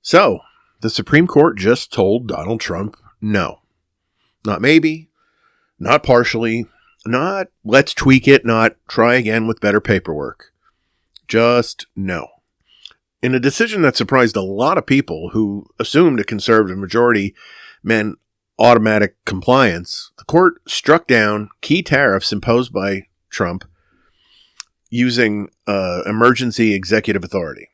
So, the Supreme Court just told Donald Trump no. Not maybe, not partially, not let's tweak it, not try again with better paperwork. Just no. In a decision that surprised a lot of people who assumed a conservative majority meant automatic compliance, the court struck down key tariffs imposed by Trump using emergency executive authority.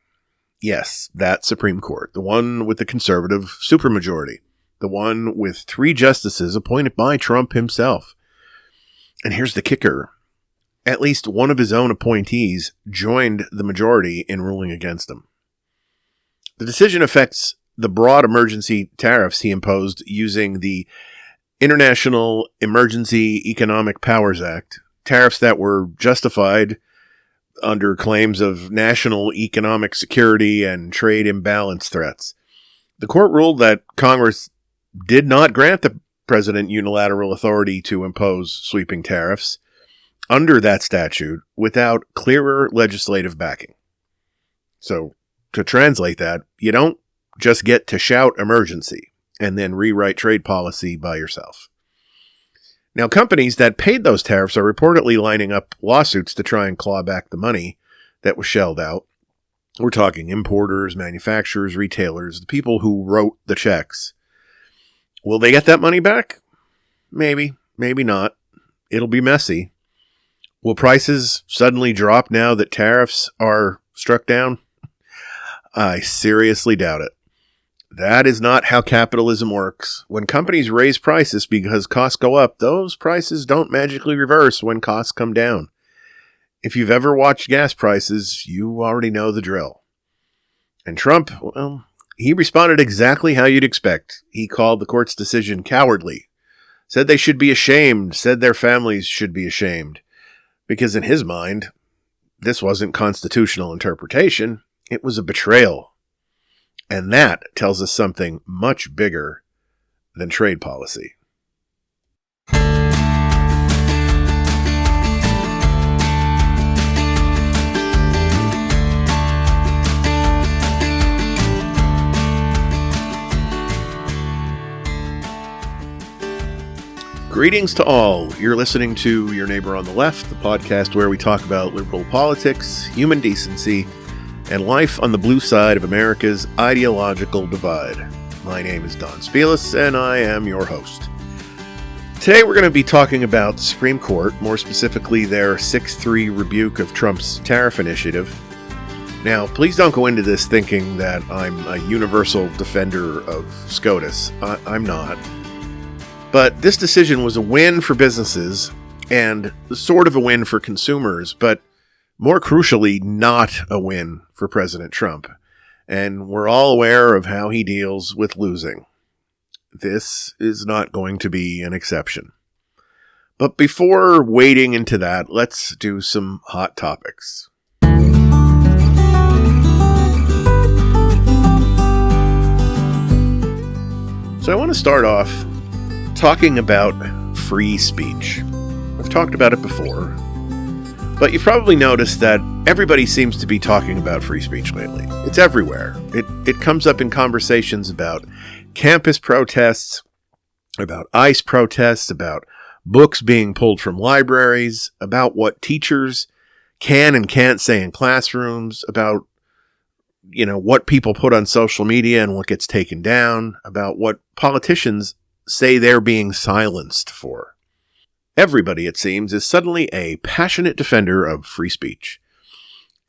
Yes, that Supreme Court, the one with the conservative supermajority, the one with 3 justices appointed by Trump himself. And here's the kicker. At least one of his own appointees joined the majority in ruling against him. The decision affects the broad emergency tariffs he imposed using the International Emergency Economic Powers Act, tariffs that were justified under claims of national economic security and trade imbalance threats. The court ruled that Congress did not grant the president unilateral authority to impose sweeping tariffs under that statute without clearer legislative backing. So, to translate that, you don't just get to shout emergency and then rewrite trade policy by yourself. Now, companies that paid those tariffs are reportedly lining up lawsuits to try and claw back the money that was shelled out. We're talking importers, manufacturers, retailers, the people who wrote the checks. Will they get that money back? Maybe, maybe not. It'll be messy. Will prices suddenly drop now that tariffs are struck down? I seriously doubt it. That is not how capitalism works. When companies raise prices because costs go up, those prices don't magically reverse when costs come down. If you've ever watched gas prices, you already know the drill. And Trump, well, he responded exactly how you'd expect. He called the court's decision cowardly, said they should be ashamed, said their families should be ashamed. Because in his mind, this wasn't constitutional interpretation, it was a betrayal. And that tells us something much bigger than trade policy. Greetings to all. You're listening to Your Neighbor on the Left, the podcast where we talk about liberal politics, human decency, and life on the blue side of America's ideological divide. My name is Don Spielis, and I am your host. Today we're going to be talking about the Supreme Court, more specifically their 6-3 rebuke of Trump's tariff initiative. Now, please don't go into this thinking that I'm a universal defender of SCOTUS. I'm not. But this decision was a win for businesses and sort of a win for consumers, but more crucially, not a win for President Trump. And we're all aware of how he deals with losing. This is not going to be an exception. But before wading into that, let's do some hot topics. So I want to start off talking about free speech. I've talked about it before. But you've probably noticed that everybody seems to be talking about free speech lately. It's everywhere. It comes up in conversations about campus protests, about ICE protests, about books being pulled from libraries, about what teachers can and can't say in classrooms, about, what people put on social media and what gets taken down, about what politicians say they're being silenced for. Everybody, it seems, is suddenly a passionate defender of free speech.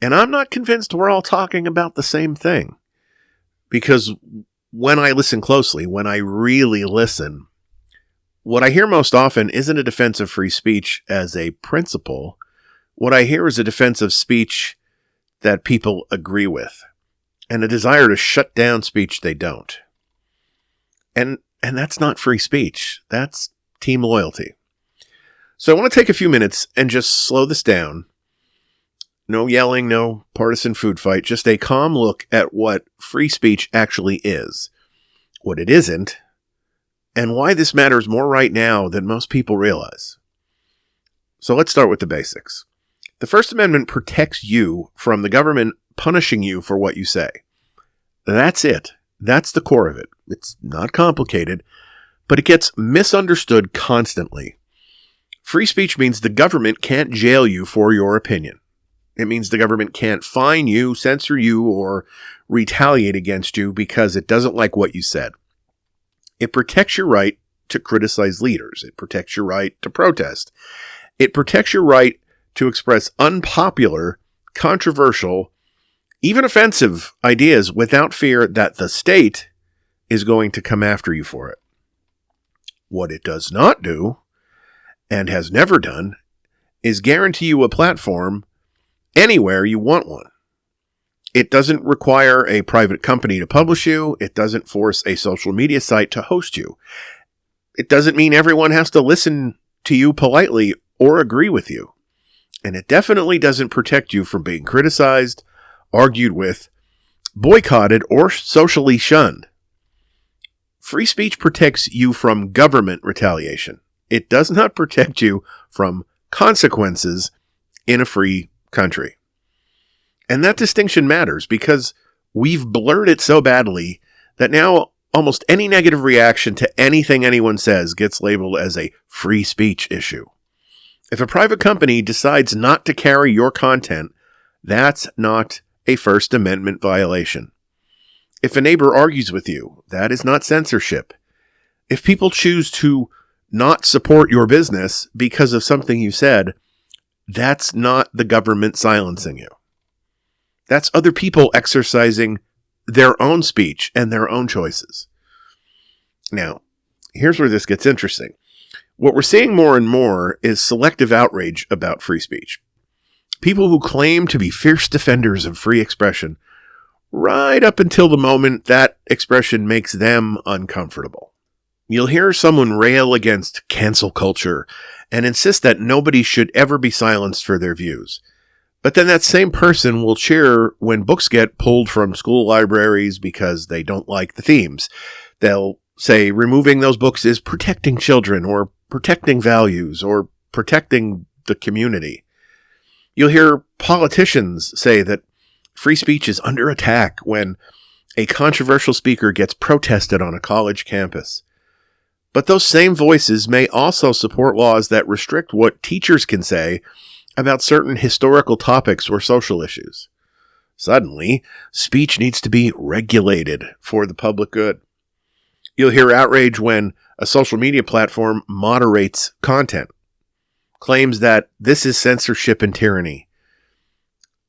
And I'm not convinced we're all talking about the same thing. Because when I listen closely, when I really listen, what I hear most often isn't a defense of free speech as a principle. What I hear is a defense of speech that people agree with, and a desire to shut down speech they don't. And that's not free speech. That's team loyalty. So I want to take a few minutes and just slow this down. No yelling, no partisan food fight, just a calm look at what free speech actually is, what it isn't, and why this matters more right now than most people realize. So let's start with the basics. The First Amendment protects you from the government punishing you for what you say. That's it. That's the core of it. It's not complicated, but it gets misunderstood constantly. Free speech means the government can't jail you for your opinion. It means the government can't fine you, censor you, or retaliate against you because it doesn't like what you said. It protects your right to criticize leaders. It protects your right to protest. It protects your right to express unpopular, controversial, even offensive ideas without fear that the state is going to come after you for it. What it does not do, and has never done, is guarantee you a platform anywhere you want one. It doesn't require a private company to publish you. It doesn't force a social media site to host you. It doesn't mean everyone has to listen to you politely or agree with you. And it definitely doesn't protect you from being criticized, argued with, boycotted, or socially shunned. Free speech protects you from government retaliation. It does not protect you from consequences in a free country. And that distinction matters because we've blurred it so badly that now almost any negative reaction to anything anyone says gets labeled as a free speech issue. If a private company decides not to carry your content, that's not a First Amendment violation. If a neighbor argues with you, that is not censorship. If people choose to not support your business because of something you said, that's not the government silencing you. That's other people exercising their own speech and their own choices. Now, here's where this gets interesting. What we're seeing more and more is selective outrage about free speech. People who claim to be fierce defenders of free expression, right up until the moment that expression makes them uncomfortable. You'll hear someone rail against cancel culture and insist that nobody should ever be silenced for their views. But then that same person will cheer when books get pulled from school libraries because they don't like the themes. They'll say removing those books is protecting children or protecting values or protecting the community. You'll hear politicians say that free speech is under attack when a controversial speaker gets protested on a college campus. But those same voices may also support laws that restrict what teachers can say about certain historical topics or social issues. Suddenly, speech needs to be regulated for the public good. You'll hear outrage when a social media platform moderates content, claims that this is censorship and tyranny.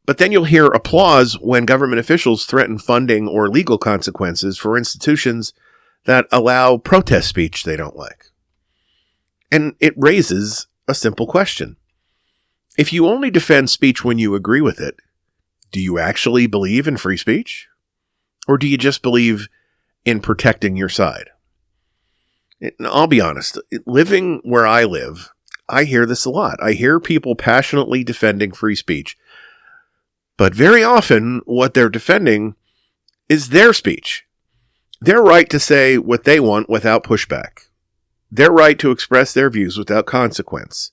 But then you'll hear applause when government officials threaten funding or legal consequences for institutions that allow protest speech they don't like. And it raises a simple question. If you only defend speech when you agree with it, do you actually believe in free speech? Or do you just believe in protecting your side? I'll be honest, living where I live, I hear this a lot. I hear people passionately defending free speech. But very often, what they're defending is their speech. Their right to say what they want without pushback. Their right to express their views without consequence.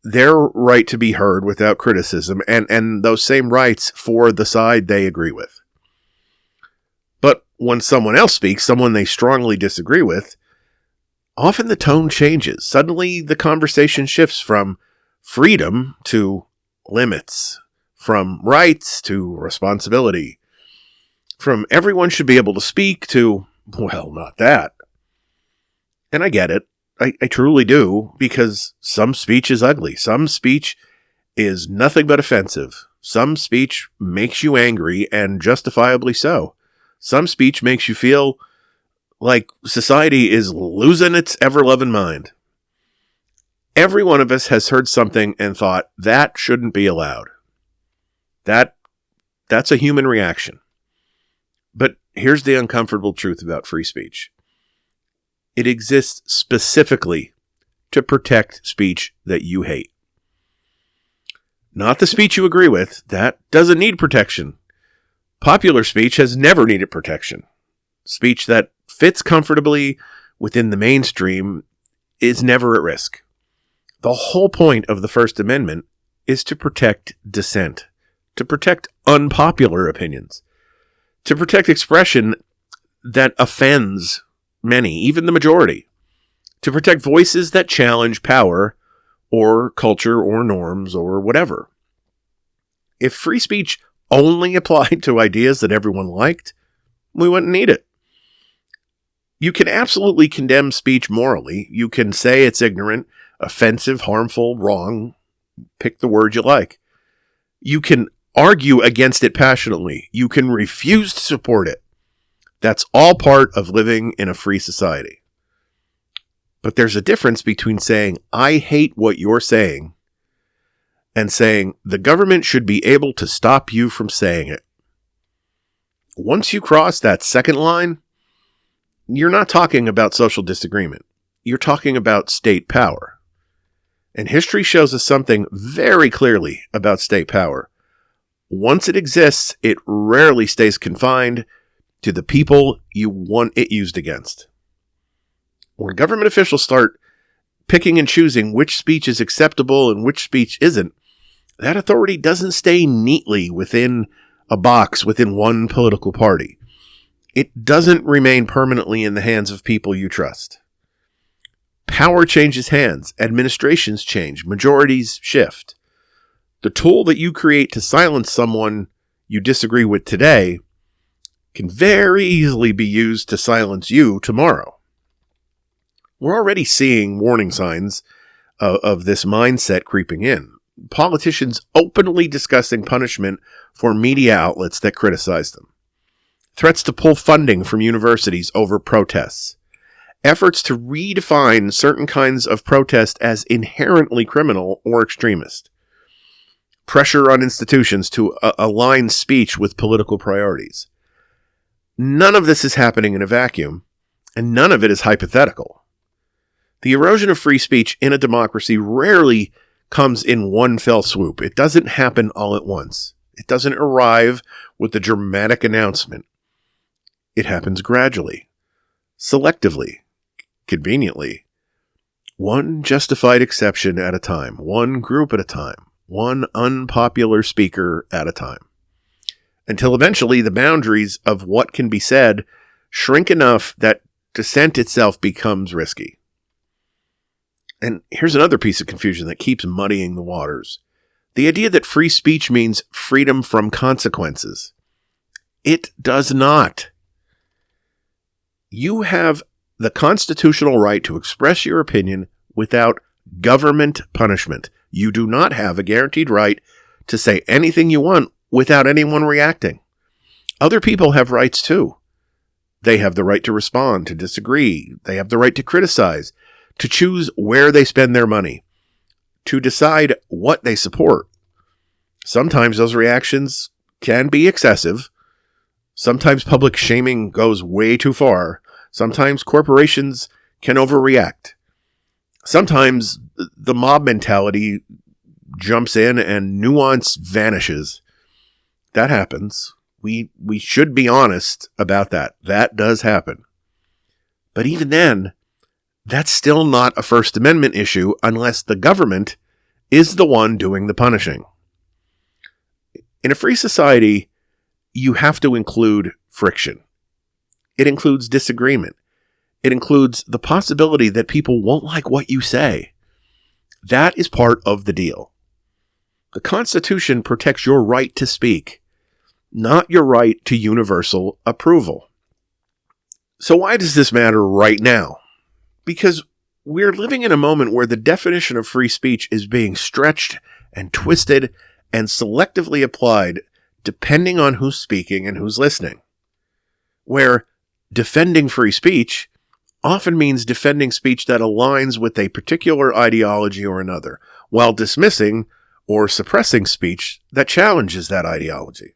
Their right to be heard without criticism, and those same rights for the side they agree with. But when someone else speaks, someone they strongly disagree with, often the tone changes. Suddenly the conversation shifts from freedom to limits, from rights to responsibility, from everyone should be able to speak to, well, not that. And I get it. I truly do, because some speech is ugly. Some speech is nothing but offensive. Some speech makes you angry, and justifiably so. Some speech makes you feel like society is losing its ever-loving mind. Every one of us has heard something and thought, that shouldn't be allowed. That's a human reaction. But here's the uncomfortable truth about free speech. It exists specifically to protect speech that you hate. Not the speech you agree with. That doesn't need protection. Popular speech has never needed protection. Speech that fits comfortably within the mainstream is never at risk. The whole point of the First Amendment is to protect dissent, to protect unpopular opinions, to protect expression that offends many, even the majority, to protect voices that challenge power or culture or norms or whatever. If free speech only applied to ideas that everyone liked, we wouldn't need it. You can absolutely condemn speech morally. You can say it's ignorant, offensive, harmful, wrong. Pick the word you like. You can argue against it passionately. You can refuse to support it. That's all part of living in a free society. But there's a difference between saying, I hate what you're saying, and saying, the government should be able to stop you from saying it. Once you cross that second line, you're not talking about social disagreement. You're talking about state power. And history shows us something very clearly about state power. Once it exists, it rarely stays confined to the people you want it used against. When government officials start picking and choosing which speech is acceptable and which speech isn't, that authority doesn't stay neatly within a box within one political party. It doesn't remain permanently in the hands of people you trust. Power changes hands, administrations change, majorities shift. The tool that you create to silence someone you disagree with today can very easily be used to silence you tomorrow. We're already seeing warning signs of this mindset creeping in. Politicians openly discussing punishment for media outlets that criticize them. Threats to pull funding from universities over protests. Efforts to redefine certain kinds of protest as inherently criminal or extremist. Pressure on institutions to align speech with political priorities. None of this is happening in a vacuum, and none of it is hypothetical. The erosion of free speech in a democracy rarely comes in one fell swoop. It doesn't happen all at once. It doesn't arrive with a dramatic announcement. It happens gradually, selectively, conveniently, one justified exception at a time, one group at a time, one unpopular speaker at a time, until eventually the boundaries of what can be said shrink enough that dissent itself becomes risky. And here's another piece of confusion that keeps muddying the waters. The idea that free speech means freedom from consequences. It does not. You have the constitutional right to express your opinion without government punishment. You do not have a guaranteed right to say anything you want without anyone reacting. Other people have rights too. They have the right to respond, to disagree. They have the right to criticize, to choose where they spend their money, to decide what they support. Sometimes those reactions can be excessive. Sometimes public shaming goes way too far. Sometimes corporations can overreact. Sometimes the mob mentality jumps in and nuance vanishes. That happens. We should be honest about that. That does happen. But even then, that's still not a First Amendment issue unless the government is the one doing the punishing. In a free society, you have to include friction. It includes disagreement. It includes the possibility that people won't like what you say. That is part of the deal. The Constitution protects your right to speak, not your right to universal approval. So why does this matter right now? Because we're living in a moment where the definition of free speech is being stretched and twisted and selectively applied depending on who's speaking and who's listening. Where defending free speech often means defending speech that aligns with a particular ideology or another, while dismissing or suppressing speech that challenges that ideology.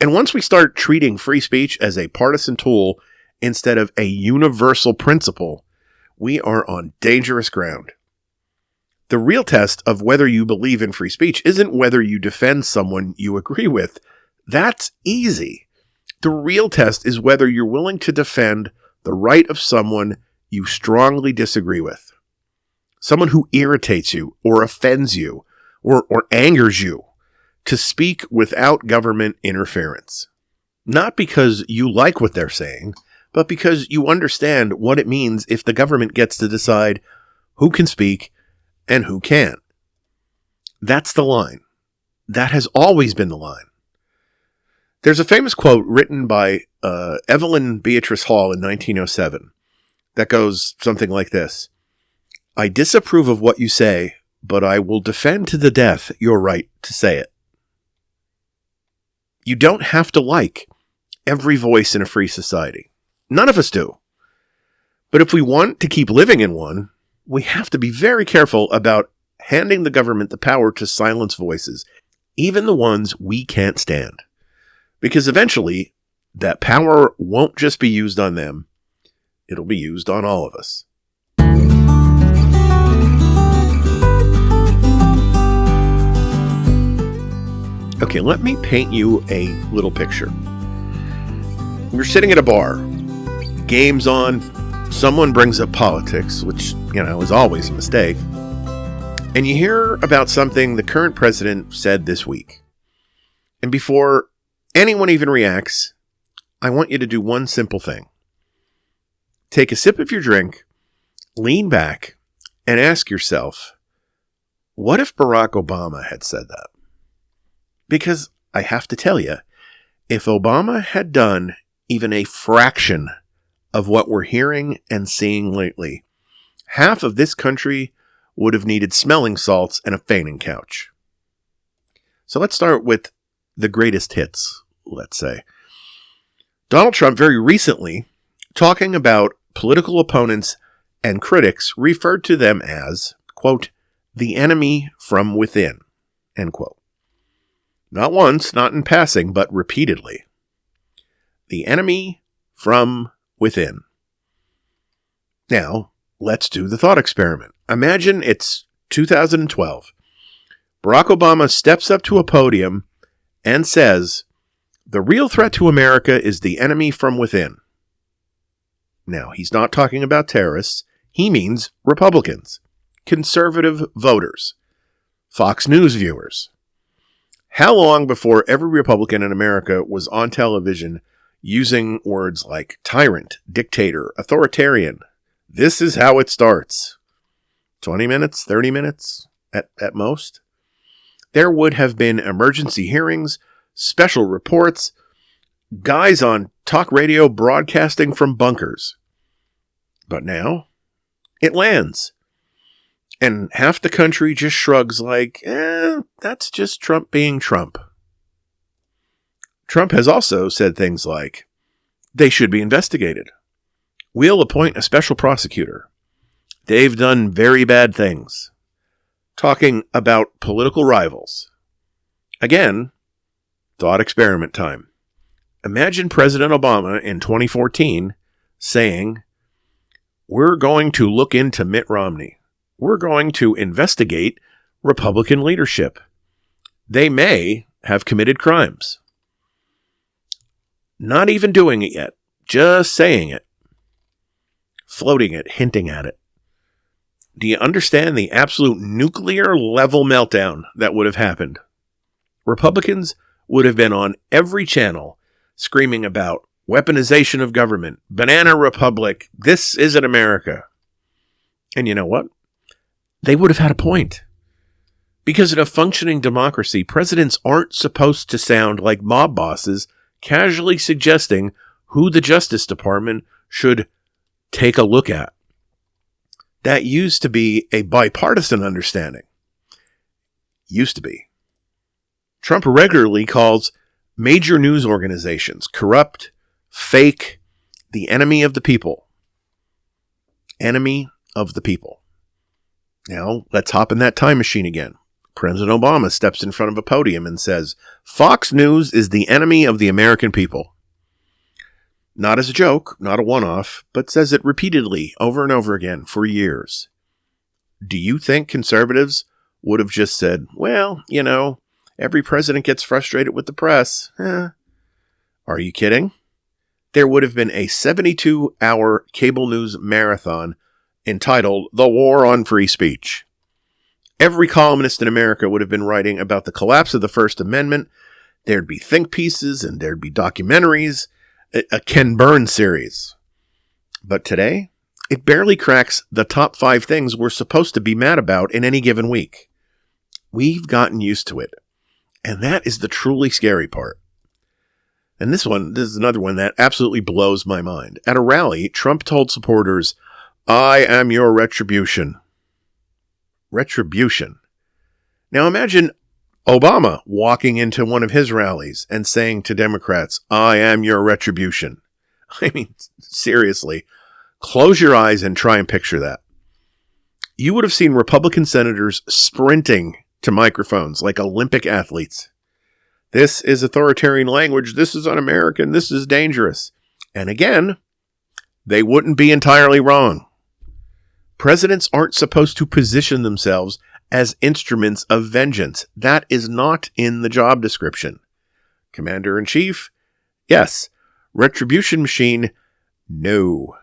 And once we start treating free speech as a partisan tool instead of a universal principle, we are on dangerous ground. The real test of whether you believe in free speech isn't whether you defend someone you agree with. That's easy. The real test is whether you're willing to defend the right of someone you strongly disagree with. Someone who irritates you or offends you or angers you, to speak without government interference. Not because you like what they're saying, but because you understand what it means if the government gets to decide who can speak and who can't. That's the line. That has always been the line. There's a famous quote written by Evelyn Beatrice Hall in 1907 that goes something like this: "I disapprove of what you say, but I will defend to the death your right to say it." You don't have to like every voice in a free society. None of us do. But if we want to keep living in one, we have to be very careful about handing the government the power to silence voices, even the ones we can't stand. Because eventually, that power won't just be used on them, it'll be used on all of us. Okay, let me paint you a little picture. You're sitting at a bar, game's on, someone brings up politics, which, is always a mistake, and you hear about something the current president said this week. And before anyone even reacts, I want you to do one simple thing. Take a sip of your drink, lean back, and ask yourself, what if Barack Obama had said that? Because I have to tell you, if Obama had done even a fraction of what we're hearing and seeing lately, half of this country would have needed smelling salts and a fainting couch. So let's start with the greatest hits, let's say. Donald Trump very recently, talking about political opponents and critics, referred to them as, quote, the enemy from within, end quote. Not once, not in passing, but repeatedly. The enemy from within. Now, let's do the thought experiment. Imagine it's 2012. Barack Obama steps up to a podium and says, the real threat to America is the enemy from within. Now, he's not talking about terrorists. He means Republicans, conservative voters, Fox News viewers. How long before every Republican in America was on television using words like tyrant, dictator, authoritarian? This is how it starts. 20 minutes, 30 minutes at most. There would have been emergency hearings, special reports, guys on talk radio broadcasting from bunkers. But now, it lands. And half the country just shrugs like, that's just Trump being Trump. Trump has also said things like, they should be investigated. We'll appoint a special prosecutor. They've done very bad things. Talking about political rivals. Again, thought experiment time. Imagine President Obama in 2014 saying, we're going to look into Mitt Romney. We're going to investigate Republican leadership. They may have committed crimes. Not even doing it yet. Just saying it. Floating it, hinting at it. Do you understand the absolute nuclear level meltdown that would have happened? Republicans would have been on every channel screaming about weaponization of government, banana republic, this isn't America. And you know what? They would have had a point. Because in a functioning democracy, presidents aren't supposed to sound like mob bosses casually suggesting who the Justice Department should take a look at. That used to be a bipartisan understanding. Used to be. Trump regularly calls major news organizations corrupt, fake, the enemy of the people. Enemy of the people. Now, let's hop in that time machine again. President Obama steps in front of a podium and says, Fox News is the enemy of the American people. Not as a joke, not a one-off, but says it repeatedly over and over again for years. Do you think conservatives would have just said, well, every president gets frustrated with the press? Are you kidding? There would have been a 72-hour cable news marathon entitled The War on Free Speech. Every columnist in America would have been writing about the collapse of the First Amendment, There'd be think pieces and there'd be documentaries, a Ken Burns series. But today, it barely cracks the top 5 things we're supposed to be mad about in any given week. We've gotten used to it. And that is the truly scary part. And this is another one that absolutely blows my mind. At a rally, Trump told supporters, "I am your retribution." Retribution. Now imagine Obama walking into one of his rallies and saying to Democrats, "I am your retribution." I mean, seriously, close your eyes and try and picture that. You would have seen Republican senators sprinting to microphones like Olympic athletes. This is authoritarian language. This is un-American. This is dangerous. And again, they wouldn't be entirely wrong. Presidents aren't supposed to position themselves as instruments of vengeance. That is not in the job description. Commander-in-Chief? Yes. Retribution machine? No.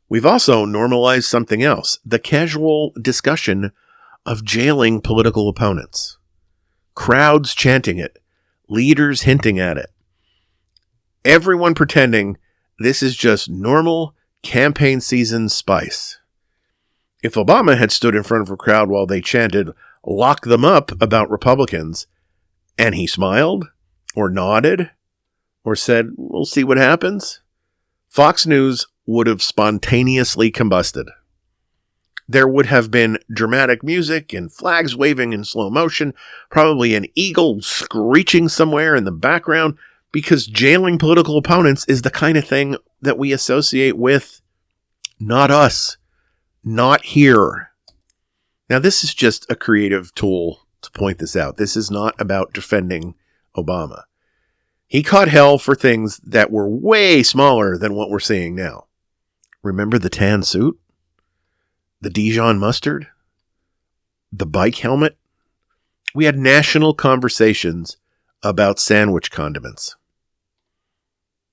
We've also normalized something else, the casual discussion of jailing political opponents. Crowds chanting it, leaders hinting at it. Everyone pretending this is just normal campaign season spice. If Obama had stood in front of a crowd while they chanted, "Lock them up," about Republicans, and he smiled, or nodded, or said, "We'll see what happens," Fox News would have spontaneously combusted. There would have been dramatic music and flags waving in slow motion, probably an eagle screeching somewhere in the background, because jailing political opponents is the kind of thing that we associate with not us, not here. Now, this is just a creative tool to point this out. This is not about defending Obama. He caught hell for things that were way smaller than what we're seeing now. Remember the tan suit? The Dijon mustard? The bike helmet? We had national conversations about sandwich condiments.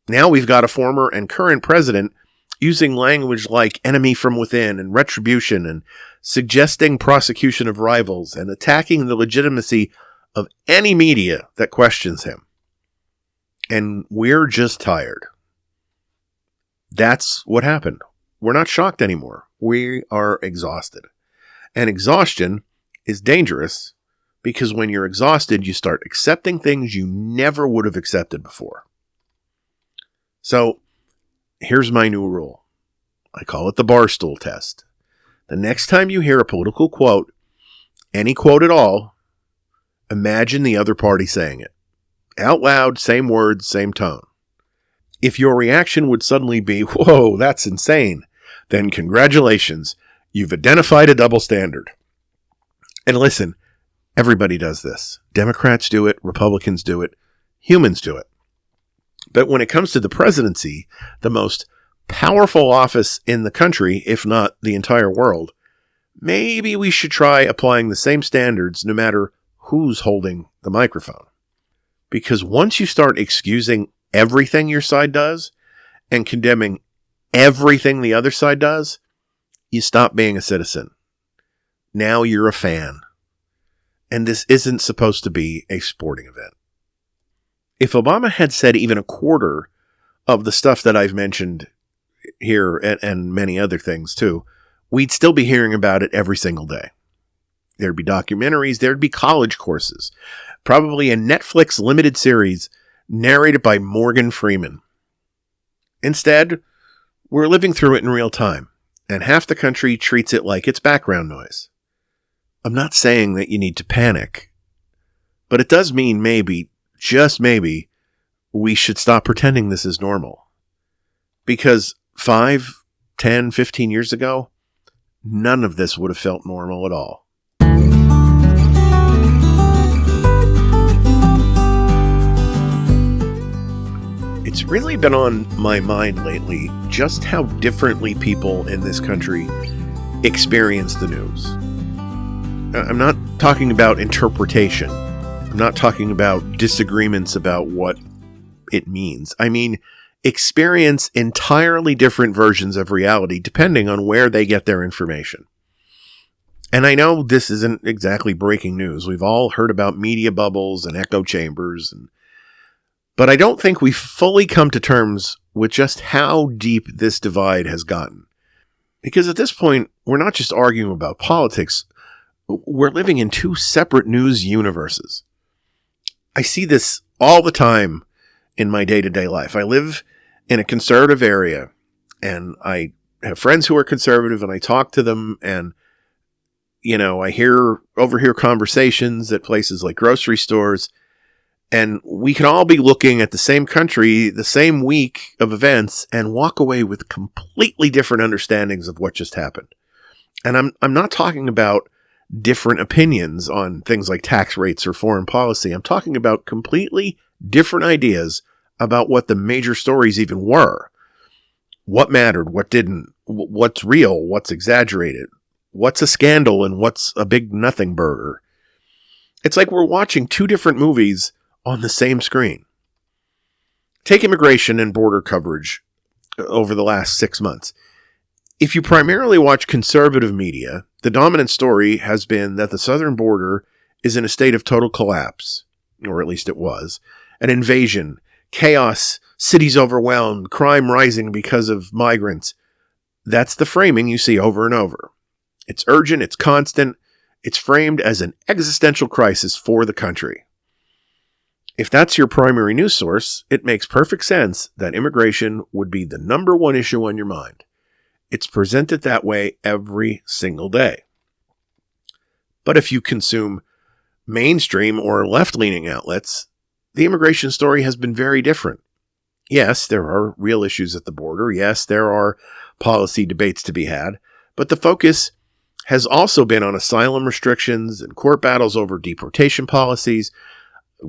Now we've got a former and current president using language like enemy from within and retribution and suggesting prosecution of rivals and attacking the legitimacy of any media that questions him. And we're just tired. That's what happened. We're not shocked anymore. We are exhausted. And exhaustion is dangerous because when you're exhausted, you start accepting things you never would have accepted before. So here's my new rule. I call it the Barstool Test. The next time you hear a political quote, any quote at all, imagine the other party saying it. Out loud, same words, same tone. If your reaction would suddenly be, "Whoa, that's insane," then congratulations, you've identified a double standard. And listen, everybody does this. Democrats do it, Republicans do it, humans do it. But when it comes to the presidency, the most powerful office in the country, if not the entire world, maybe we should try applying the same standards no matter who's holding the microphone. Because once you start excusing everything your side does and condemning everything the other side does, you stop being a citizen. Now you're a fan. And this isn't supposed to be a sporting event. If Obama had said even a quarter of the stuff that I've mentioned here and many other things too, we'd still be hearing about it every single day. There'd be documentaries, there'd be college courses, probably a Netflix limited series narrated by Morgan Freeman. Instead, we're living through it in real time, and half the country treats it like it's background noise. I'm not saying that you need to panic, but it does mean maybe, just maybe, we should stop pretending this is normal. Because 5, 10, 15 years ago, none of this would have felt normal at all. It's really been on my mind lately just how differently people in this country experience the news. I'm not talking about interpretation. I'm not talking about disagreements about what it means. I mean, experience entirely different versions of reality depending on where they get their information. And I know this isn't exactly breaking news. We've all heard about media bubbles and echo chambers, but I don't think we've fully come to terms with just how deep this divide has gotten. Because at this point, we're not just arguing about politics, we're living in two separate news universes. I see this all the time in my day-to-day life. I live in a conservative area, and I have friends who are conservative, and I talk to them, and I overhear conversations at places like grocery stores, and we can all be looking at the same country, the same week of events, and walk away with completely different understandings of what just happened. And I'm not talking about different opinions on things like tax rates or foreign policy. I'm talking about completely different ideas about what the major stories even were. What mattered, what didn't, what's real, what's exaggerated. What's a scandal and what's a big nothing burger? It's like we're watching two different movies on the same screen. Take immigration and border coverage over the last 6 months. If you primarily watch conservative media, the dominant story has been that the southern border is in a state of total collapse, or at least it was. An invasion, chaos, cities overwhelmed, crime rising because of migrants. That's the framing you see over and over. It's urgent, it's constant, it's framed as an existential crisis for the country. If that's your primary news source, it makes perfect sense that immigration would be the number one issue on your mind. It's presented that way every single day. But if you consume mainstream or left-leaning outlets, the immigration story has been very different. Yes, there are real issues at the border. Yes, there are policy debates to be had, but the focus has also been on asylum restrictions and court battles over deportation policies,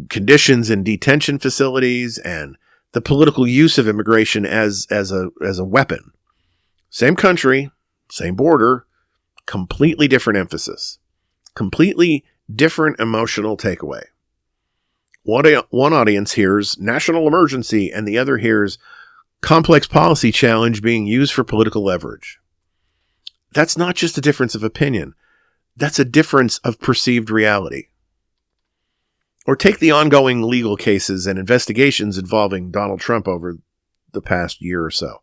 conditions in detention facilities, and the political use of immigration as a weapon. Same country, same border, completely different emphasis, completely different emotional takeaway. One audience hears national emergency and the other hears complex policy challenge being used for political leverage. That's not just a difference of opinion. That's a difference of perceived reality. Or take the ongoing legal cases and investigations involving Donald Trump over the past year or so.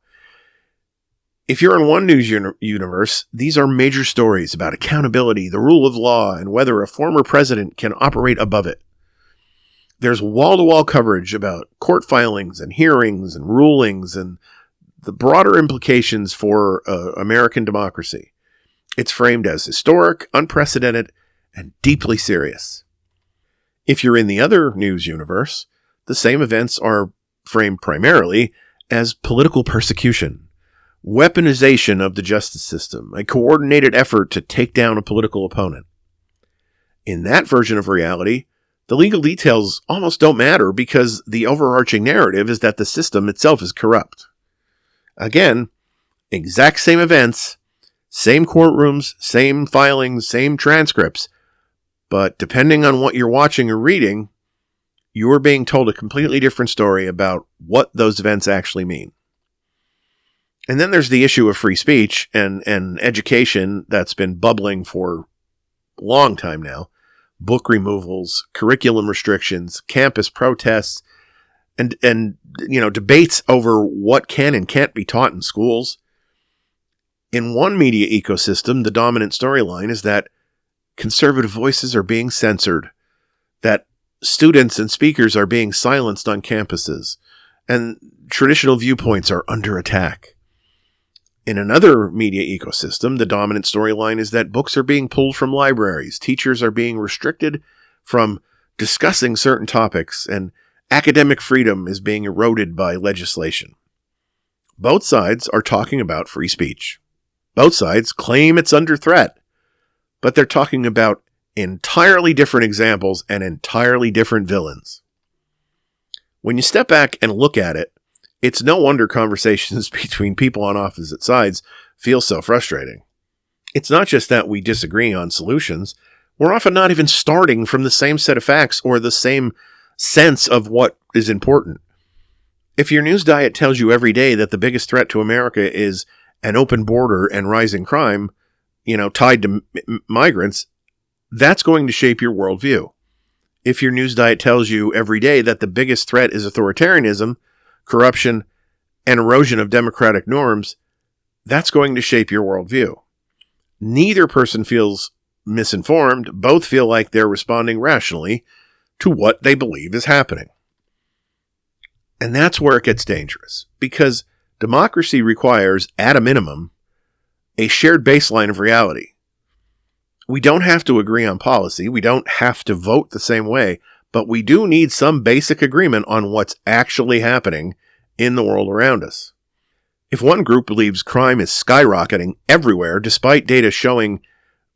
If you're in one news universe, these are major stories about accountability, the rule of law, and whether a former president can operate above it. There's wall-to-wall coverage about court filings and hearings and rulings and the broader implications for American democracy. It's framed as historic, unprecedented, and deeply serious. If you're in the other news universe, the same events are framed primarily as political persecution, weaponization of the justice system, a coordinated effort to take down a political opponent. In that version of reality, the legal details almost don't matter because the overarching narrative is that the system itself is corrupt. Again, exact same events, same courtrooms, same filings, same transcripts, but depending on what you're watching or reading, you are being told a completely different story about what those events actually mean. And then there's the issue of free speech and education that's been bubbling for a long time now. Book removals, curriculum restrictions, campus protests, and debates over what can and can't be taught in schools. In one media ecosystem, the dominant storyline is that conservative voices are being censored, that students and speakers are being silenced on campuses, and traditional viewpoints are under attack. In another media ecosystem, the dominant storyline is that books are being pulled from libraries, teachers are being restricted from discussing certain topics, and academic freedom is being eroded by legislation. Both sides are talking about free speech. Both sides claim it's under threat, but they're talking about entirely different examples and entirely different villains. When you step back and look at it, it's no wonder conversations between people on opposite sides feel so frustrating. It's not just that we disagree on solutions. We're often not even starting from the same set of facts or the same sense of what is important. If your news diet tells you every day that the biggest threat to America is an open border and rising crime, tied to migrants, that's going to shape your worldview. If your news diet tells you every day that the biggest threat is authoritarianism, corruption, and erosion of democratic norms, that's going to shape your worldview. Neither person feels misinformed. Both feel like they're responding rationally to what they believe is happening. And that's where it gets dangerous, because democracy requires, at a minimum, a shared baseline of reality. We don't have to agree on policy. We don't have to vote the same way, but we do need some basic agreement on what's actually happening in the world around us. If one group believes crime is skyrocketing everywhere, despite data showing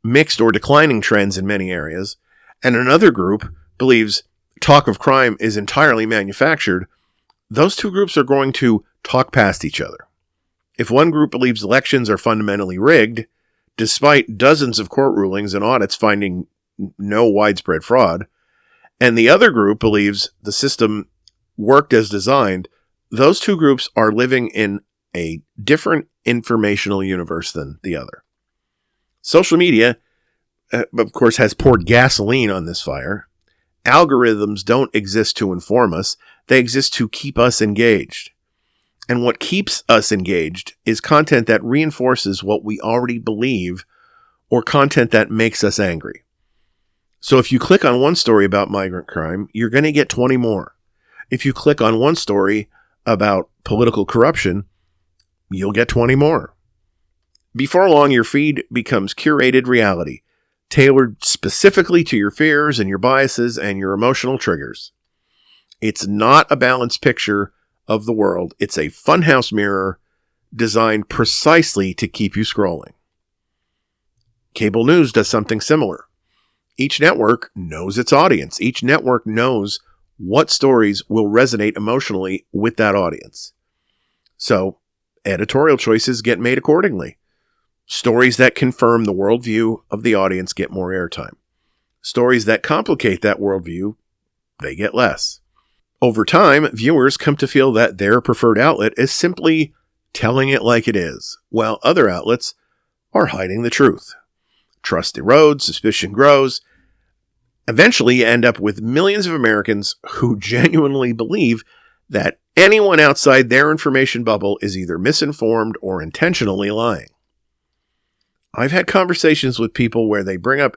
mixed or declining trends in many areas, and another group believes talk of crime is entirely manufactured, those two groups are going to talk past each other. If one group believes elections are fundamentally rigged, despite dozens of court rulings and audits finding no widespread fraud, and the other group believes the system worked as designed, those two groups are living in a different informational universe than the other. Social media, of course, has poured gasoline on this fire. Algorithms don't exist to inform us. They exist to keep us engaged. And what keeps us engaged is content that reinforces what we already believe or content that makes us angry. So if you click on one story about migrant crime, you're going to get 20 more. If you click on one story about political corruption, you'll get 20 more. Before long, your feed becomes curated reality, tailored specifically to your fears and your biases and your emotional triggers. It's not a balanced picture of the world. It's a funhouse mirror designed precisely to keep you scrolling. Cable news does something similar. Each network knows its audience. Each network knows what stories will resonate emotionally with that audience. So, editorial choices get made accordingly. Stories that confirm the worldview of the audience get more airtime. Stories that complicate that worldview, they get less. Over time, viewers come to feel that their preferred outlet is simply telling it like it is, while other outlets are hiding the truth. Trust erodes, suspicion grows. Eventually, you end up with millions of Americans who genuinely believe that anyone outside their information bubble is either misinformed or intentionally lying. I've had conversations with people where they bring up,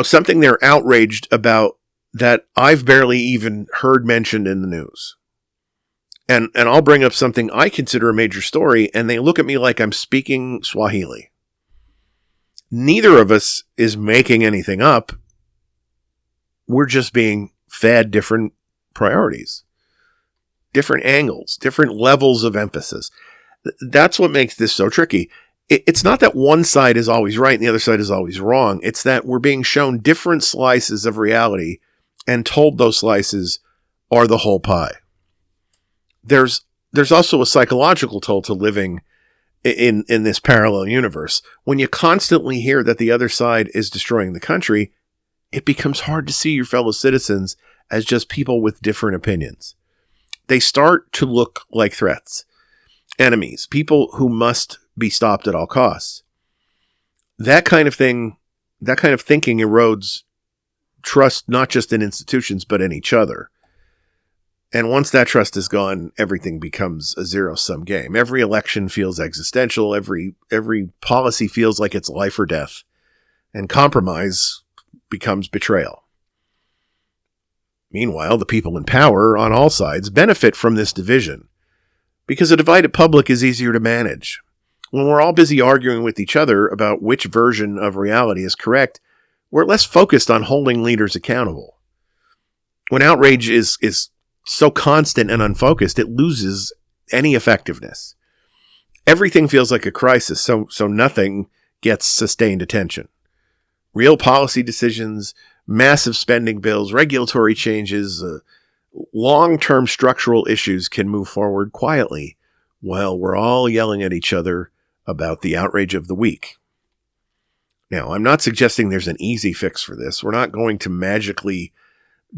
something they're outraged about that I've barely even heard mentioned in the news. And I'll bring up something I consider a major story, and they look at me like I'm speaking Swahili. Neither of us is making anything up. We're just being fed different priorities, different angles, different levels of emphasis. That's what makes this so tricky. It's not that one side is always right and the other side is always wrong. It's that we're being shown different slices of reality and told those slices are the whole pie. There's also a psychological toll to living in this parallel universe. When you constantly hear that the other side is destroying the country, it becomes hard to see your fellow citizens as just people with different opinions. They start to look like threats, enemies, people who must be stopped at all costs. That kind of thinking erodes trust not just in institutions, but in each other. And once that trust is gone, everything becomes a zero-sum game. Every election feels existential. Every policy feels like it's life or death. And compromise becomes betrayal. Meanwhile, the people in power on all sides benefit from this division because a divided public is easier to manage. When we're all busy arguing with each other about which version of reality is correct, we're less focused on holding leaders accountable. When outrage is so constant and unfocused, it loses any effectiveness. Everything feels like a crisis, so nothing gets sustained attention. Real policy decisions, massive spending bills, regulatory changes, long-term structural issues can move forward quietly while we're all yelling at each other about the outrage of the week. Now, I'm not suggesting there's an easy fix for this. We're not going to magically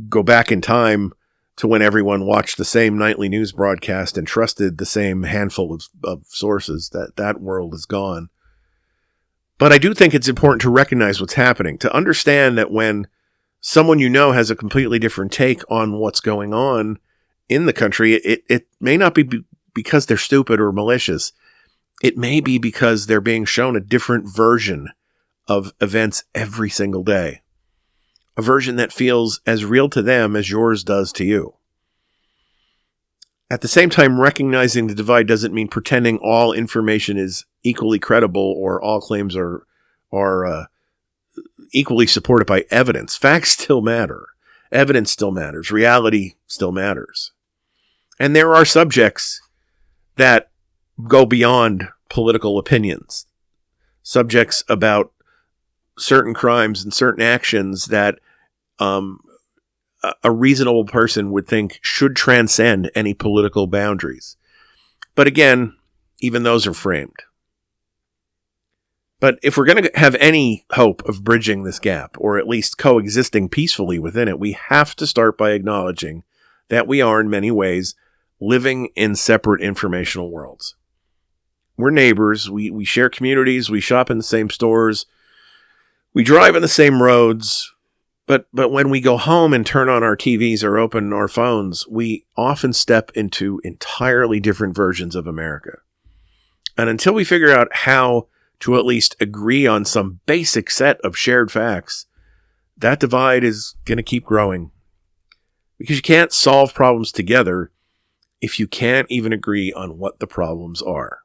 go back in time to when everyone watched the same nightly news broadcast and trusted the same handful of sources. That world is gone. But I do think it's important to recognize what's happening, to understand that when someone you know has a completely different take on what's going on in the country, it may not be because they're stupid or malicious. It may be because they're being shown a different version of events every single day. A version that feels as real to them as yours does to you. At the same time, recognizing the divide doesn't mean pretending all information is equally credible or all claims are equally supported by evidence. Facts still matter. Evidence still matters. Reality still matters. And there are subjects that go beyond political opinions. Subjects about certain crimes and certain actions that a reasonable person would think should transcend any political boundaries. But again, even those are framed. But if we're going to have any hope of bridging this gap, or at least coexisting peacefully within it, we have to start by acknowledging that we are, in many ways, living in separate informational worlds. We're neighbors, we share communities, we shop in the same stores, we drive on the same roads, but when we go home and turn on our TVs or open our phones, we often step into entirely different versions of America. And until we figure out how to at least agree on some basic set of shared facts, that divide is going to keep growing. Because you can't solve problems together if you can't even agree on what the problems are.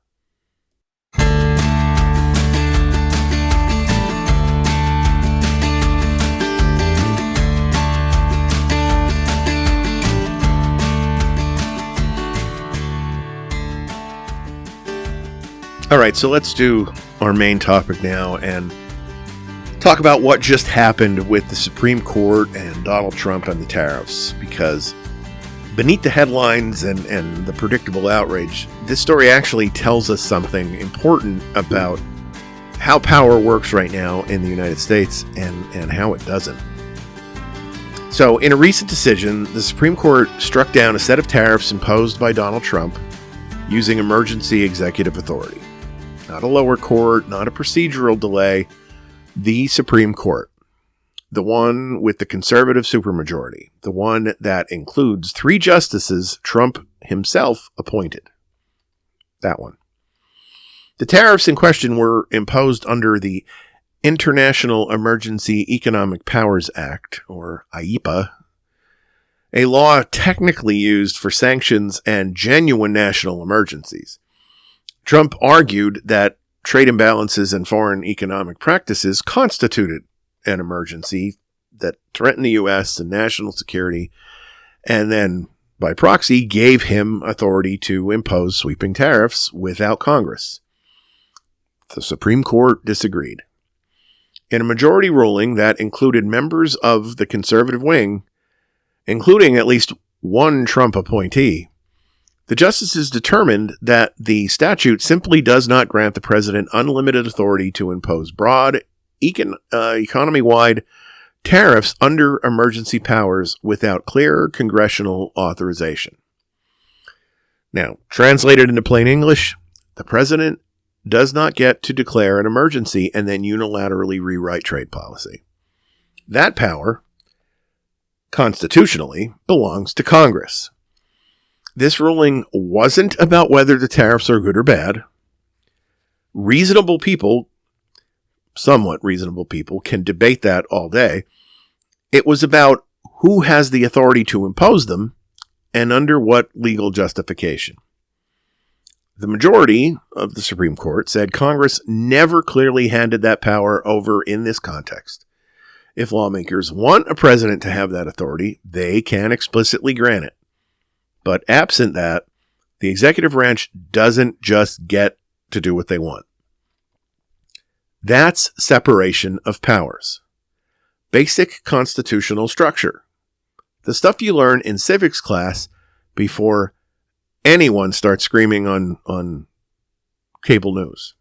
All right, so let's do our main topic now and talk about what just happened with the Supreme Court and Donald Trump and the tariffs. Because beneath the headlines and the predictable outrage, this story actually tells us something important about how power works right now in the United States and how it doesn't. So, in a recent decision, the Supreme Court struck down a set of tariffs imposed by Donald Trump using emergency executive authority. Not a lower court, not a procedural delay, the Supreme Court. The one with the conservative supermajority. The one that includes 3 justices Trump himself appointed. That one. The tariffs in question were imposed under the International Emergency Economic Powers Act, or IEPA, a law technically used for sanctions and genuine national emergencies. Trump argued that trade imbalances and foreign economic practices constituted an emergency that threatened the U.S. and national security, and then, by proxy, gave him authority to impose sweeping tariffs without Congress. The Supreme Court disagreed. In a majority ruling that included members of the conservative wing, including at least one Trump appointee, the justices determined that the statute simply does not grant the president unlimited authority to impose broad, economy-wide tariffs under emergency powers without clear congressional authorization. Now, translated into plain English, the president does not get to declare an emergency and then unilaterally rewrite trade policy. That power, constitutionally, belongs to Congress. This ruling wasn't about whether the tariffs are good or bad. Reasonable people, somewhat reasonable people, can debate that all day. It was about who has the authority to impose them and under what legal justification. The majority of the Supreme Court said Congress never clearly handed that power over in this context. If lawmakers want a president to have that authority, they can explicitly grant it. But absent that, the executive branch doesn't just get to do what they want. That's separation of powers. Basic constitutional structure. The stuff you learn in civics class before anyone starts screaming on cable news.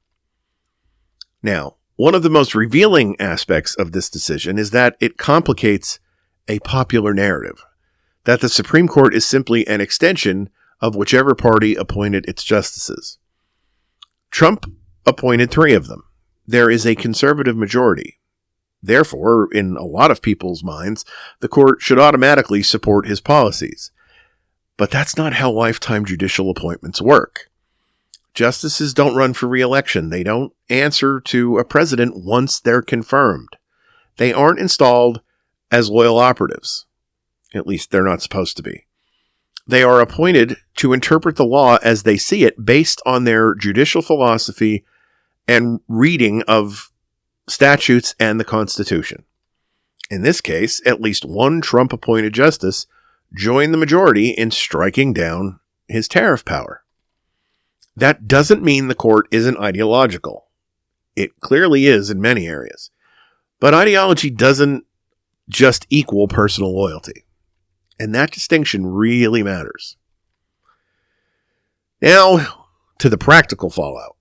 Now, one of the most revealing aspects of this decision is that it complicates a popular narrative. That the Supreme Court is simply an extension of whichever party appointed its justices. Trump appointed 3 of them. there is a conservative majority. Therefore, in a lot of people's minds, the court should automatically support his policies. But that's not how lifetime judicial appointments work. Justices don't run for re-election. They don't answer to a president once they're confirmed. They aren't installed as loyal operatives. At least they're not supposed to be. They are appointed to interpret the law as they see it based on their judicial philosophy and reading of statutes and the Constitution. In this case, at least one Trump-appointed justice joined the majority in striking down his tariff power. That doesn't mean the court isn't ideological. It clearly is in many areas. But ideology doesn't just equal personal loyalty. And that distinction really matters. Now, to the practical fallout.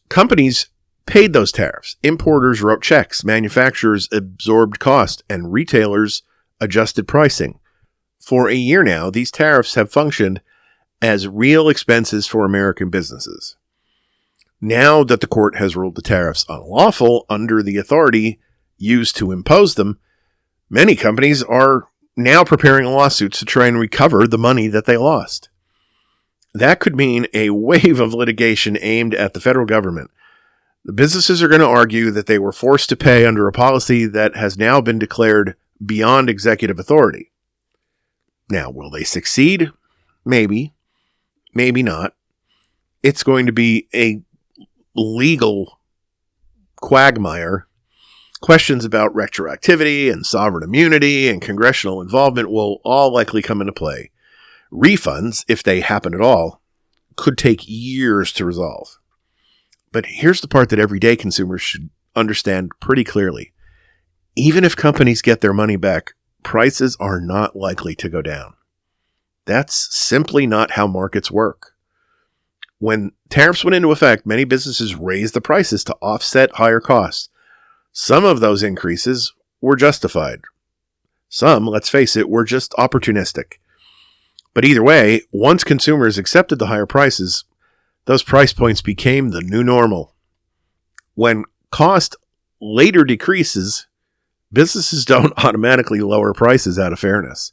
Companies paid those tariffs. Importers wrote checks. Manufacturers absorbed cost. And retailers adjusted pricing. For a year now, these tariffs have functioned as real expenses for American businesses. Now that the court has ruled the tariffs unlawful under the authority used to impose them, many companies are now preparing lawsuits to try and recover the money that they lost. That could mean a wave of litigation aimed at the federal government. The businesses are going to argue that they were forced to pay under a policy that has now been declared beyond executive authority. Now, will they succeed? Maybe. Maybe not. It's going to be a legal quagmire. Questions about retroactivity and sovereign immunity and congressional involvement will all likely come into play. Refunds, if they happen at all, could take years to resolve. But here's the part that everyday consumers should understand pretty clearly. Even if companies get their money back, prices are not likely to go down. That's simply not how markets work. When tariffs went into effect, many businesses raised the prices to offset higher costs. Some of those increases were justified. Some, let's face it, were just opportunistic. But either way, once consumers accepted the higher prices, those price points became the new normal. When cost later decreases, businesses don't automatically lower prices out of fairness.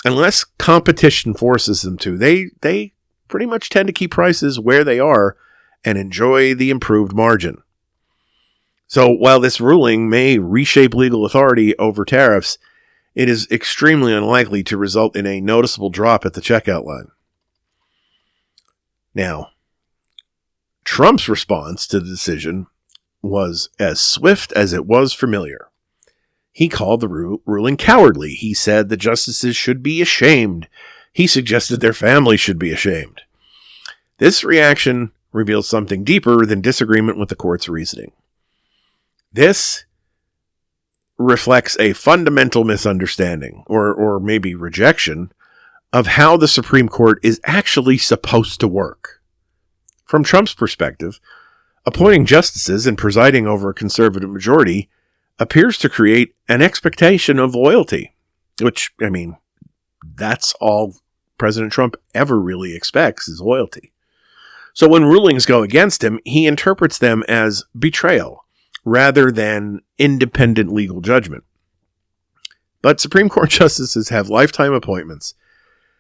Unless competition forces them to, they pretty much tend to keep prices where they are and enjoy the improved margin. So while this ruling may reshape legal authority over tariffs, it is extremely unlikely to result in a noticeable drop at the checkout line. Now, Trump's response to the decision was as swift as it was familiar. He called the ruling cowardly. He said the justices should be ashamed. He suggested their families should be ashamed. This reaction reveals something deeper than disagreement with the court's reasoning. This reflects a fundamental misunderstanding, or maybe rejection, of how the Supreme Court is actually supposed to work. From Trump's perspective, appointing justices and presiding over a conservative majority appears to create an expectation of loyalty, which, I mean, that's all President Trump ever really expects is loyalty. So when rulings go against him, he interprets them as betrayal rather than independent legal judgment. But Supreme Court justices have lifetime appointments,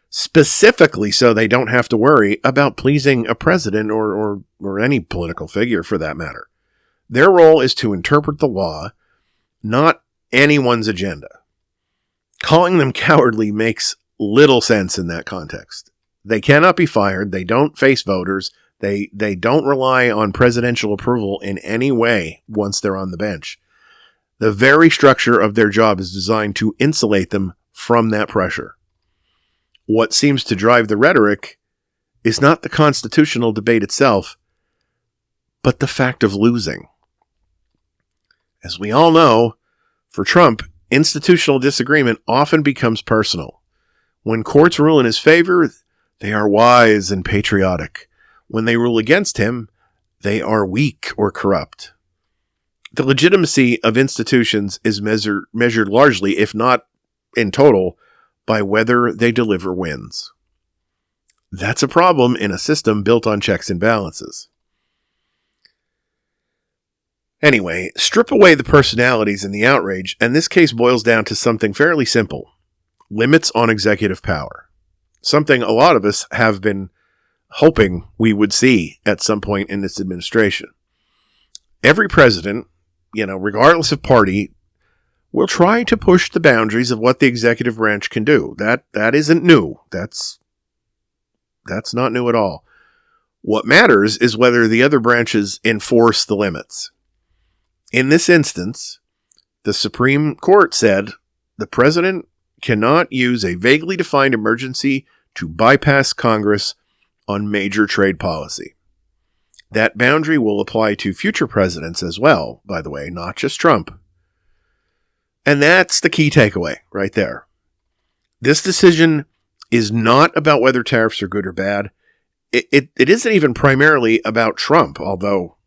specifically so they don't have to worry about pleasing a president or any political figure for that matter. Their role is to interpret the law, not anyone's agenda. Calling them cowardly makes little sense in that context. They cannot be fired. They don't face voters. They don't rely on presidential approval in any way once they're on the bench. The very structure of their job is designed to insulate them from that pressure. What seems to drive the rhetoric is not the constitutional debate itself, but the fact of losing. As we all know, for Trump, institutional disagreement often becomes personal. When courts rule in his favor, they are wise and patriotic. When they rule against him, they are weak or corrupt. The legitimacy of institutions is measured largely, if not in total, by whether they deliver wins. That's a problem in a system built on checks and balances. Anyway, strip away the personalities and the outrage, and this case boils down to something fairly simple. Limits on executive power. Something a lot of us have been hoping we would see at some point in this administration. Every president, regardless of party, will try to push the boundaries of what the executive branch can do. That isn't new. That's not new at all. What matters is whether the other branches enforce the limits. In this instance, the Supreme Court said the president cannot use a vaguely defined emergency to bypass Congress on major trade policy. That boundary will apply to future presidents as well, by the way, not just Trump. And that's the key takeaway right there. This decision is not about whether tariffs are good or bad. It isn't even primarily about Trump, although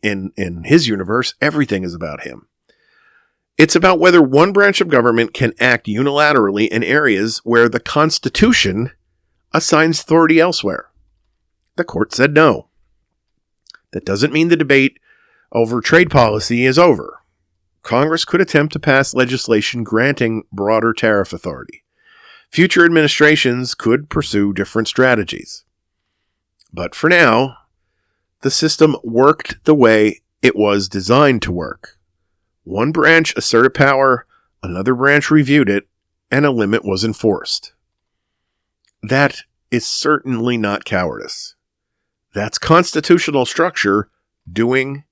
in his universe, everything is about him. It's about whether one branch of government can act unilaterally in areas where the Constitution assigns authority elsewhere. The court said no. That doesn't mean the debate over trade policy is over. Congress could attempt to pass legislation granting broader tariff authority. Future administrations could pursue different strategies. But for now, the system worked the way it was designed to work. One branch asserted power, another branch reviewed it, and a limit was enforced. That is certainly not cowardice. That's constitutional structure doing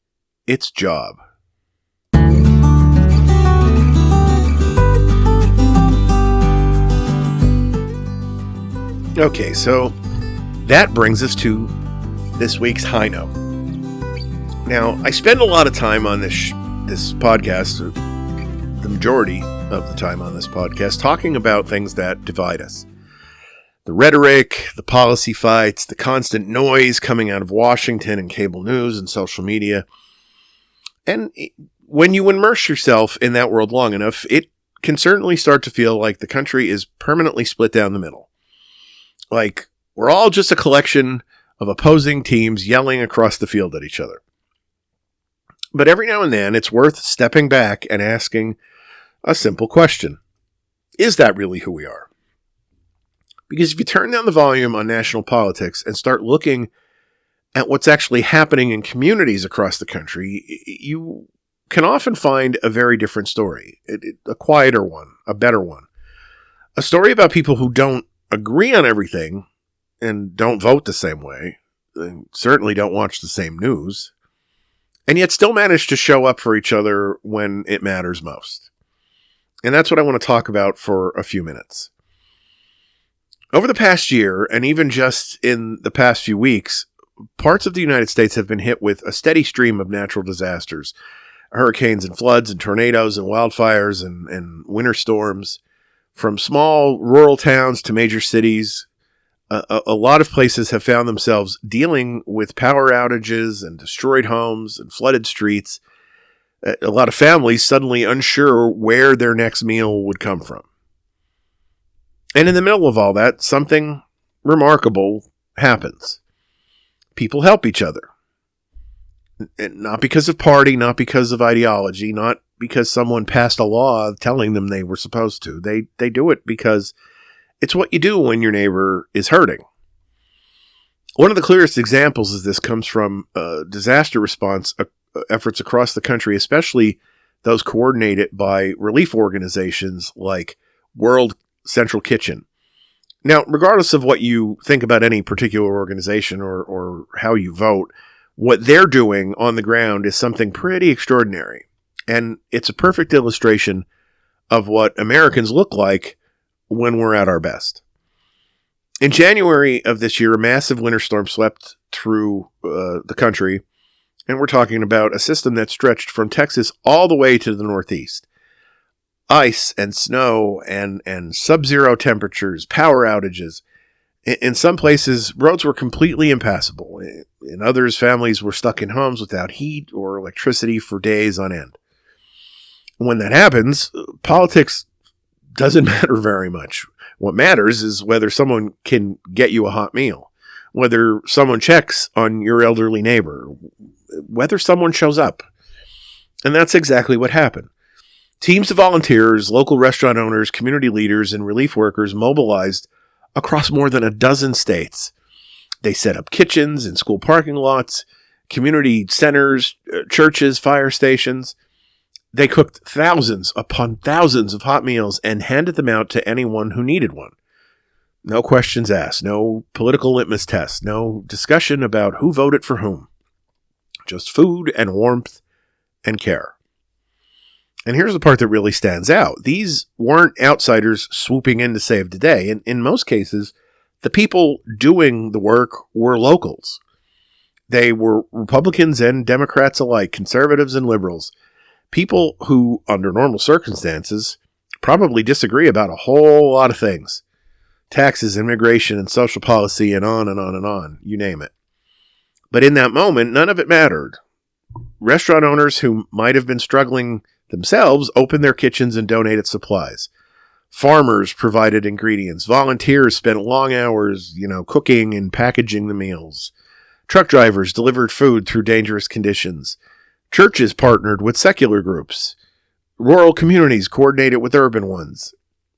its job. Okay, so that brings us to this week's high note. Now, I spend a lot of time on this podcast, the majority of the time on this podcast, talking about things that divide us. The rhetoric, the policy fights, the constant noise coming out of Washington and cable news and social media. And when you immerse yourself in that world long enough, it can certainly start to feel like the country is permanently split down the middle. Like, we're all just a collection of opposing teams yelling across the field at each other. But every now and then, it's worth stepping back and asking a simple question. Is that really who we are? Because if you turn down the volume on national politics and start looking at what's actually happening in communities across the country, you can often find a very different story. A quieter one, a better one. A story about people who don't agree on everything and don't vote the same way, and certainly don't watch the same news, and yet still manage to show up for each other when it matters most. And that's what I want to talk about for a few minutes. Over the past year, and even just in the past few weeks, parts of the United States have been hit with a steady stream of natural disasters. Hurricanes and floods and tornadoes and wildfires and winter storms. From small rural towns to major cities, a lot of places have found themselves dealing with power outages and destroyed homes and flooded streets. A lot of families suddenly unsure where their next meal would come from. And in the middle of all that, something remarkable happens. People help each other. And not because of party, not because of ideology, not because someone passed a law telling them they were supposed to. They do it because it's what you do when your neighbor is hurting. One of the clearest examples of this comes from disaster response efforts across the country, especially those coordinated by relief organizations like World Central Kitchen. Now, regardless of what you think about any particular organization or how you vote, what they're doing on the ground is something pretty extraordinary. And it's a perfect illustration of what Americans look like when we're at our best. In January of this year, a massive winter storm swept through the country, and we're talking about a system that stretched from Texas all the way to the Northeast. Ice and snow and sub-zero temperatures, power outages. In some places, roads were completely impassable. In others, families were stuck in homes without heat or electricity for days on end. When that happens, politics doesn't matter very much. What matters is whether someone can get you a hot meal, whether someone checks on your elderly neighbor, whether someone shows up. And that's exactly what happened. Teams of volunteers, local restaurant owners, community leaders, and relief workers mobilized across more than a dozen states. They set up kitchens in school parking lots, community centers, churches, fire stations. They cooked thousands upon thousands of hot meals and handed them out to anyone who needed one. No questions asked, no political litmus test, no discussion about who voted for whom. Just food and warmth and care. And here's the part that really stands out. These weren't outsiders swooping in to save the day. In most cases, the people doing the work were locals. They were Republicans and Democrats alike, conservatives and liberals. People who, under normal circumstances, probably disagree about a whole lot of things. Taxes, immigration, and social policy, and on and on and on. You name it. But in that moment, none of it mattered. Restaurant owners who might have been struggling themselves opened their kitchens and donated supplies. Farmers provided ingredients. Volunteers spent long hours, cooking and packaging the meals. Truck drivers delivered food through dangerous conditions. Churches partnered with secular groups. Rural communities coordinated with urban ones.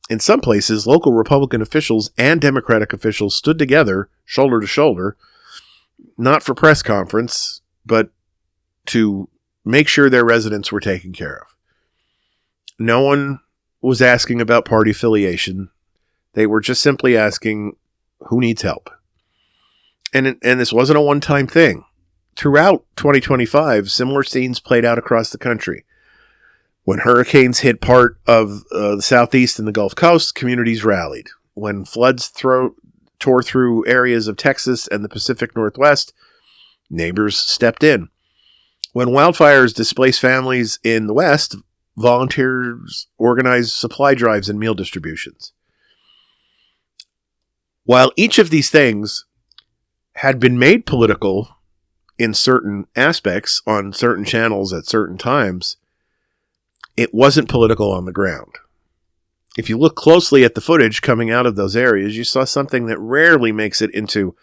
In some places, local Republican officials and Democratic officials stood together, shoulder to shoulder, not for press conference, but to make sure their residents were taken care of. No one was asking about party affiliation. They were just simply asking who needs help. And this wasn't a one-time thing. Throughout 2025, similar scenes played out across the country. When hurricanes hit part of the Southeast and the Gulf Coast, communities rallied. When floods tore through areas of Texas and the Pacific Northwest, neighbors stepped in. When wildfires displaced families in the West, volunteers organized supply drives and meal distributions. While each of these things had been made political in certain aspects on certain channels at certain times, it wasn't political on the ground. If you look closely at the footage coming out of those areas, you saw something that rarely makes it into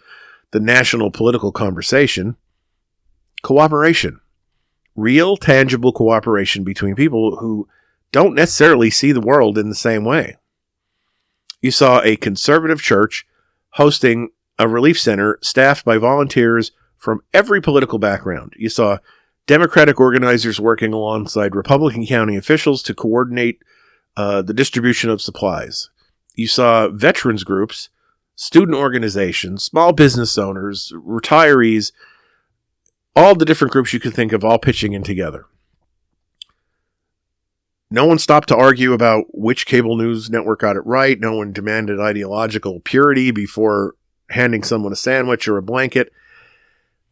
the national political conversation: cooperation. Real, tangible cooperation between people who don't necessarily see the world in the same way. You saw a conservative church hosting a relief center staffed by volunteers from every political background. You saw Democratic organizers working alongside Republican county officials to coordinate the distribution of supplies. You saw veterans groups, student organizations, small business owners, retirees, all the different groups you could think of all pitching in together. No one stopped to argue about which cable news network got it right. No one demanded ideological purity before handing someone a sandwich or a blanket.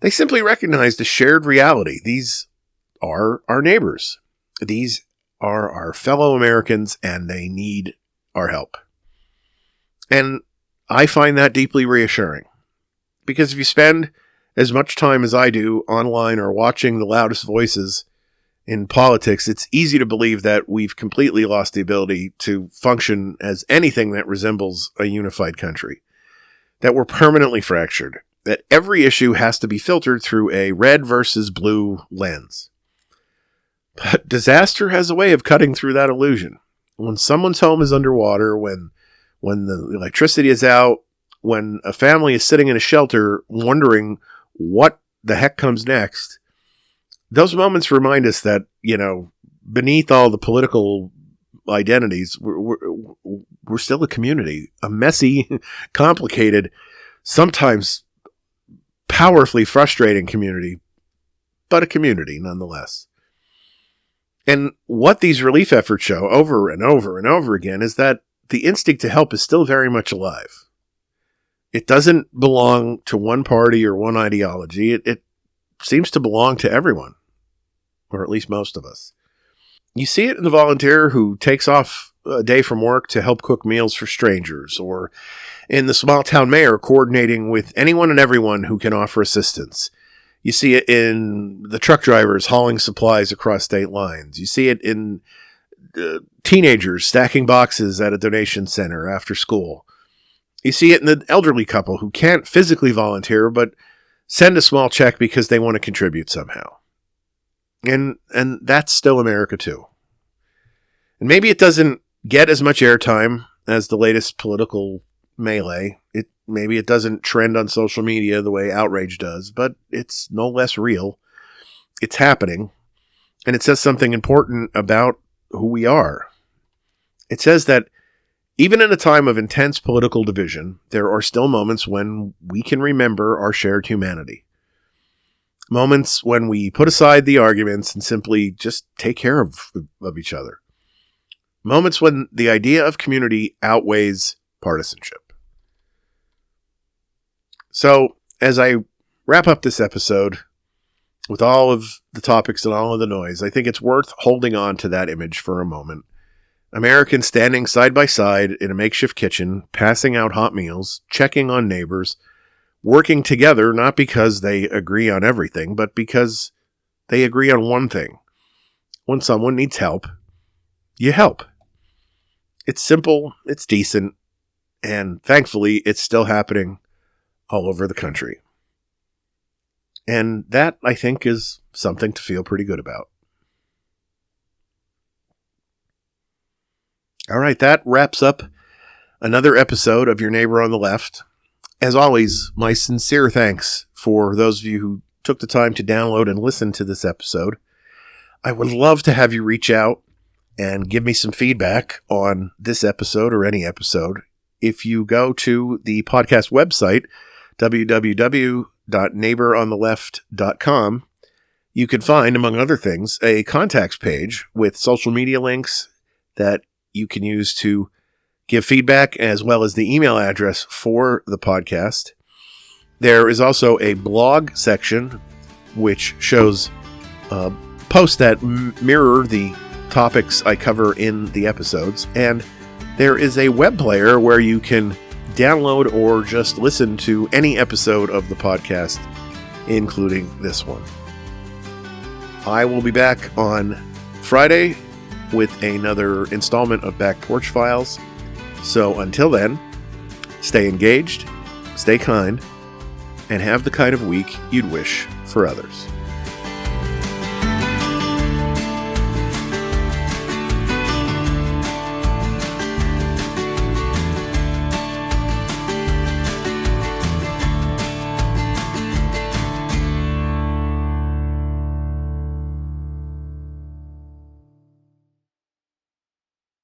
They simply recognized a shared reality. These are our neighbors. These are our fellow Americans, and they need our help. And I find that deeply reassuring. Because if you spend as much time as I do online or watching the loudest voices in politics, it's easy to believe that we've completely lost the ability to function as anything that resembles a unified country. That we're permanently fractured. That every issue has to be filtered through a red versus blue lens. But disaster has a way of cutting through that illusion. When someone's home is underwater, when the electricity is out, when a family is sitting in a shelter wondering what the heck comes next, those moments remind us that, beneath all the political identities, we're still a community, a messy, complicated, sometimes powerfully frustrating community, but a community nonetheless. And what these relief efforts show over and over and over again is that the instinct to help is still very much alive. It doesn't belong to one party or one ideology. It seems to belong to everyone, or at least most of us. You see it in the volunteer who takes off a day from work to help cook meals for strangers, or in the small town mayor coordinating with anyone and everyone who can offer assistance. You see it in the truck drivers hauling supplies across state lines. You see it in teenagers stacking boxes at a donation center after school. You see it in the elderly couple who can't physically volunteer, but send a small check because they want to contribute somehow. And that's still America too. And maybe it doesn't get as much airtime as the latest political melee. Maybe it doesn't trend on social media the way outrage does, but it's no less real. It's happening. And it says something important about who we are. It says that even in a time of intense political division, there are still moments when we can remember our shared humanity. Moments when we put aside the arguments and simply just take care of each other. Moments when the idea of community outweighs partisanship. So, as I wrap up this episode, with all of the topics and all of the noise, I think it's worth holding on to that image for a moment. Americans standing side by side in a makeshift kitchen, passing out hot meals, checking on neighbors, working together not because they agree on everything, but because they agree on one thing. When someone needs help, you help. It's simple, it's decent, and thankfully it's still happening all over the country. And that, I think, is something to feel pretty good about. All right, that wraps up another episode of Your Neighbor on the Left. As always, my sincere thanks for those of you who took the time to download and listen to this episode. I would love to have you reach out and give me some feedback on this episode or any episode. If you go to the podcast website, www.neighborontheleft.com, you can find, among other things, a contacts page with social media links that you can use to give feedback, as well as the email address for the podcast. There is also a blog section which shows posts that mirror the topics I cover in the episodes, and there is a web player where you can download or just listen to any episode of the podcast, including this one. I will be back on Friday with another installment of Back Porch Files. So until then, stay engaged, stay kind, and have the kind of week you'd wish for others.